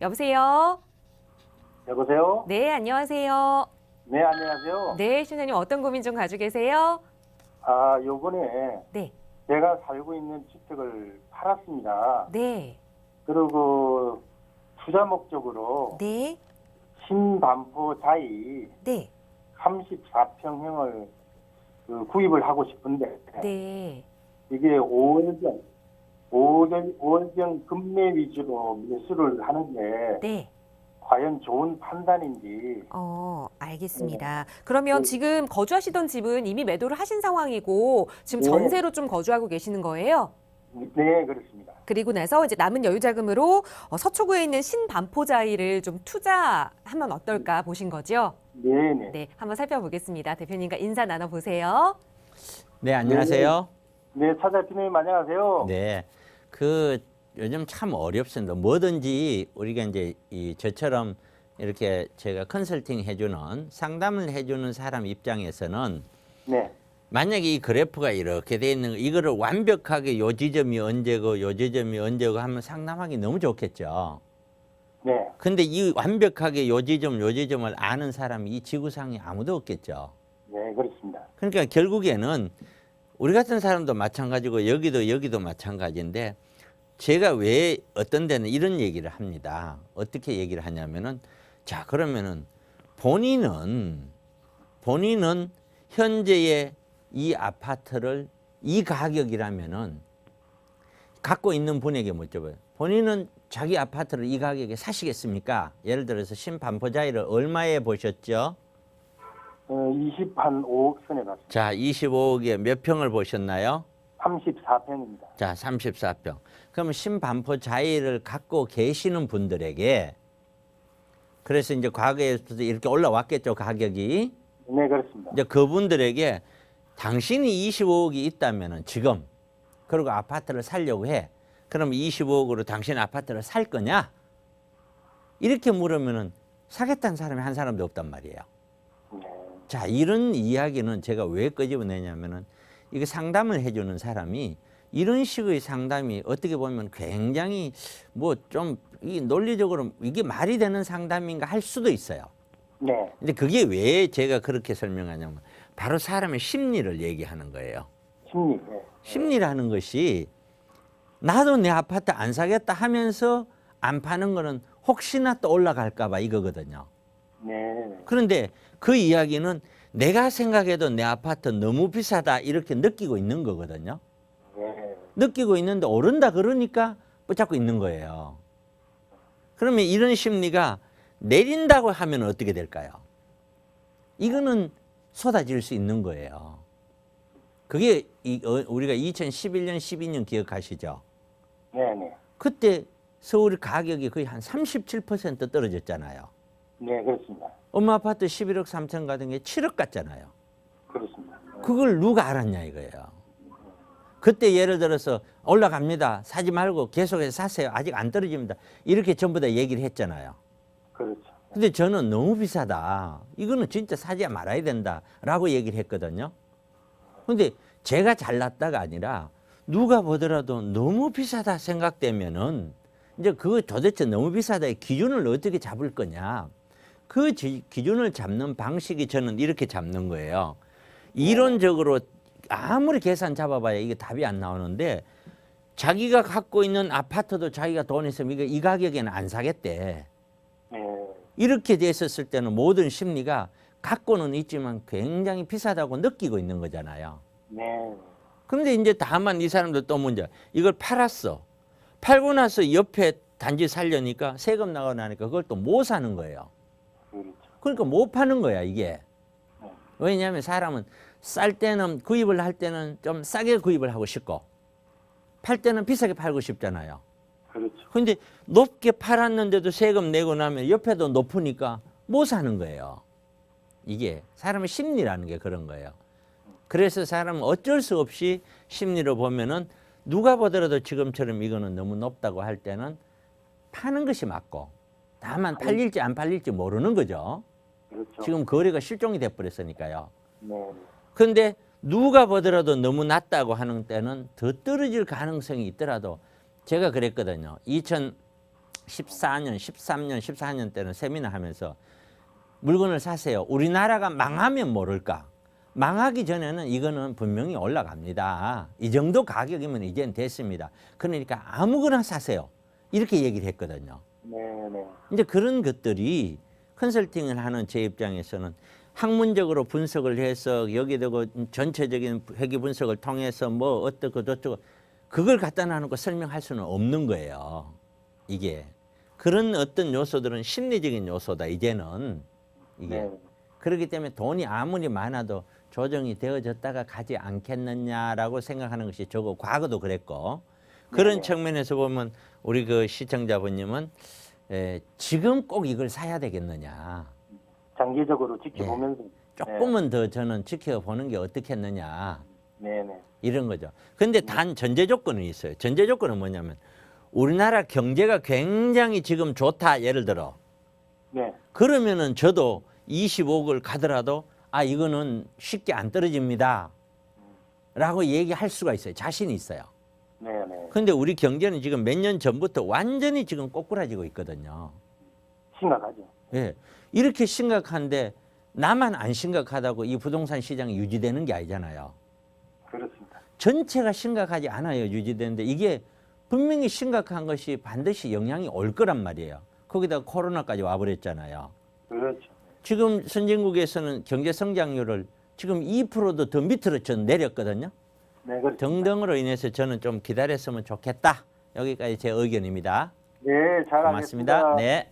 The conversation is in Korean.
여보세요? 여보세요? 네, 안녕하세요. 네, 안녕하세요. 네, 신사님 어떤 고민 좀 가지고 계세요? 요번에 네, 제가 살고 있는 주택을 팔았습니다. 네, 그리고 투자 목적으로 네, 신반포 자이 네, 34평형을 구입을 하고 싶은데 네. 이게 5월경 급매 위주로 매수를 하는데 네. 과연 좋은 판단인지. 알겠습니다. 그러면 네. 지금 거주하시던 집은 이미 매도를 하신 상황이고 지금 네. 전세로 좀 거주하고 계시는 거예요? 네, 그렇습니다. 그리고 나서 이제 남은 여유 자금으로 서초구에 있는 신반포자이를 좀 투자하면 어떨까 보신 거죠? 네, 네. 네, 한번 살펴보겠습니다. 대표님과 인사 나눠보세요. 네, 안녕하세요. 네, 차장님 안녕하세요. 네. 요즘 참 어렵습니다. 뭐든지 우리가 이제 저처럼 이렇게 제가 컨설팅 해주는 상담을 해주는 사람 입장에서는 네. 만약에 이 그래프가 이렇게 돼 있는 거, 이거를 완벽하게 요 지점이 언제고 요 지점이 언제고 하면 상담하기 너무 좋겠죠. 네. 근데 이 완벽하게 요 지점을 아는 사람이 이 지구상에 아무도 없겠죠. 네, 그렇습니다. 그러니까 결국에는 우리 같은 사람도 마찬가지고 여기도 마찬가지인데 제가 왜 어떤 데는 이런 얘기를 합니다. 어떻게 얘기를 하냐면은 자, 그러면은 본인은 현재의 이 아파트를 이 가격이라면은 갖고 있는 분에게 여쭤봐요. 본인은 자기 아파트를 이 가격에 사시겠습니까? 예를 들어서 신반포자이를 얼마에 보셨죠? 25억 선에 갔습니다. 자, 25억에 몇 평을 보셨나요? 34평입니다. 자, 34평. 그러면 신반포자이를 갖고 계시는 분들에게 그래서 이제 과거에서도 이렇게 올라왔겠죠, 가격이. 네, 그렇습니다. 이제 그분들에게 당신이 25억이 있다면은 지금 그리고 아파트를 사려고 해. 그럼 25억으로 당신 아파트를 살 거냐? 이렇게 물으면은 사겠다는 사람이 한 사람도 없단 말이에요. 네. 자, 이런 이야기는 제가 왜 끄집어내냐면은 이거 상담을 해주는 사람이 이런 식의 상담이 어떻게 보면 굉장히 뭐 좀 이 논리적으로 이게 말이 되는 상담인가 할 수도 있어요. 네. 근데 그게 왜 제가 그렇게 설명하냐면 바로 사람의 심리를 얘기하는 거예요. 심리. 네. 심리라는 것이 나도 내 아파트 안 사겠다 하면서 안 파는 거는 혹시나 또 올라갈까 봐 이거거든요. 네. 그런데 그 이야기는 내가 생각해도 내 아파트 너무 비싸다 이렇게 느끼고 있는 거거든요. 네. 느끼고 있는데 오른다 그러니까 붙잡고 있는 거예요. 그러면 이런 심리가 내린다고 하면 어떻게 될까요? 이거는 쏟아질 수 있는 거예요. 그게 우리가 2011년, 12년 기억하시죠? 네. 네. 그때 서울 가격이 거의 한 37% 떨어졌잖아요. 네, 그렇습니다. 엄마 아파트 11억 3천 가던 게 7억 갔잖아요. 그렇습니다. 그걸 누가 알았냐 이거예요. 그때 예를 들어서 올라갑니다. 사지 말고 계속해서 사세요. 아직 안 떨어집니다. 이렇게 전부 다 얘기를 했잖아요. 그렇죠. 근데 저는 너무 비싸다. 이거는 진짜 사지 말아야 된다라고 얘기를 했거든요. 근데 제가 잘났다가 아니라 누가 보더라도 너무 비싸다 생각되면은 이제 그 도대체 너무 비싸다의 기준을 어떻게 잡을 거냐. 그 기준을 잡는 방식이 저는 이렇게 잡는 거예요. 이론적으로 아무리 계산 잡아봐야 이게 답이 안 나오는데 자기가 갖고 있는 아파트도 자기가 돈 있으면 이 가격에는 안 사겠대. 네. 이렇게 됐었을 때는 모든 심리가 갖고는 있지만 굉장히 비싸다고 느끼고 있는 거잖아요. 네. 그런데 이제 다만 이 사람들 또 문제 이걸 팔았어. 팔고 나서 옆에 단지 살려니까 세금 나가고 나니까 그걸 또 못 사는 거예요. 그렇죠. 그러니까 못 파는 거야 이게. 네. 왜냐하면 사람은 쌀 때는 구입을 할 때는 좀 싸게 구입을 하고 싶고 팔 때는 비싸게 팔고 싶잖아요. 그렇죠. 근데 높게 팔았는데도 세금 내고 나면 옆에도 높으니까 못 사는 거예요. 이게 사람의 심리라는 게 그런 거예요. 그래서 사람은 어쩔 수 없이 심리로 보면은 누가 보더라도 지금처럼 이거는 너무 높다고 할 때는 파는 것이 맞고 다만 팔릴지 안 팔릴지 모르는 거죠. 그렇죠. 지금 거래가 실종이 돼버렸으니까요. 네. 그런데 누가 보더라도 너무 낮다고 하는 때는 더 떨어질 가능성이 있더라도 제가 그랬거든요. 14년, 13년, 14년 때는 세미나 하면서 물건을 사세요. 우리나라가 망하면 모를까. 망하기 전에는 이거는 분명히 올라갑니다. 이 정도 가격이면 이젠 됐습니다. 그러니까 아무거나 사세요. 이렇게 얘기를 했거든요. 네네. 이제 그런 것들이 컨설팅을 하는 제 입장에서는 학문적으로 분석을 해서 여기다가 전체적인 회계 분석을 통해서 뭐 어떻고 저쩌고 그걸 갖다 놔놓고 설명할 수는 없는 거예요. 이게 그런 어떤 요소들은 심리적인 요소다 이제는 이게 네. 그렇기 때문에 돈이 아무리 많아도 조정이 되어졌다가 가지 않겠느냐라고 생각하는 것이 저거 과거도 그랬고 그런 네네. 측면에서 보면 우리 그 시청자분님은 지금 꼭 이걸 사야 되겠느냐 장기적으로 지켜보면서. 조금은 더 저는 지켜보는 게 어떻겠느냐 네네. 이런 거죠. 근데 단 전제 조건은 있어요. 전제 조건은 뭐냐면 우리나라 경제가 굉장히 지금 좋다 예를 들어 네. 그러면은 저도 25억을 가더라도 아 이거는 쉽게 안 떨어집니다 라고 얘기할 수가 있어요. 자신이 있어요. 네네. 근데 우리 경제는 지금 몇 년 전부터 완전히 지금 꼬꾸라지고 있거든요. 심각하죠. 예. 이렇게 심각한데 나만 안 심각하다고 이 부동산 시장이 유지되는 게 아니잖아요. 그렇습니다. 전체가 심각하지 않아요. 유지되는데 이게 분명히 심각한 것이 반드시 영향이 올 거란 말이에요. 거기다가 코로나까지 와버렸잖아요. 그렇죠. 지금 선진국에서는 경제 성장률을 지금 2%도 더 밑으로 전 내렸거든요. 네, 그렇죠. 등등으로 인해서 저는 좀 기다렸으면 좋겠다. 여기까지 제 의견입니다. 네, 잘 고맙습니다. 알겠습니다. 네.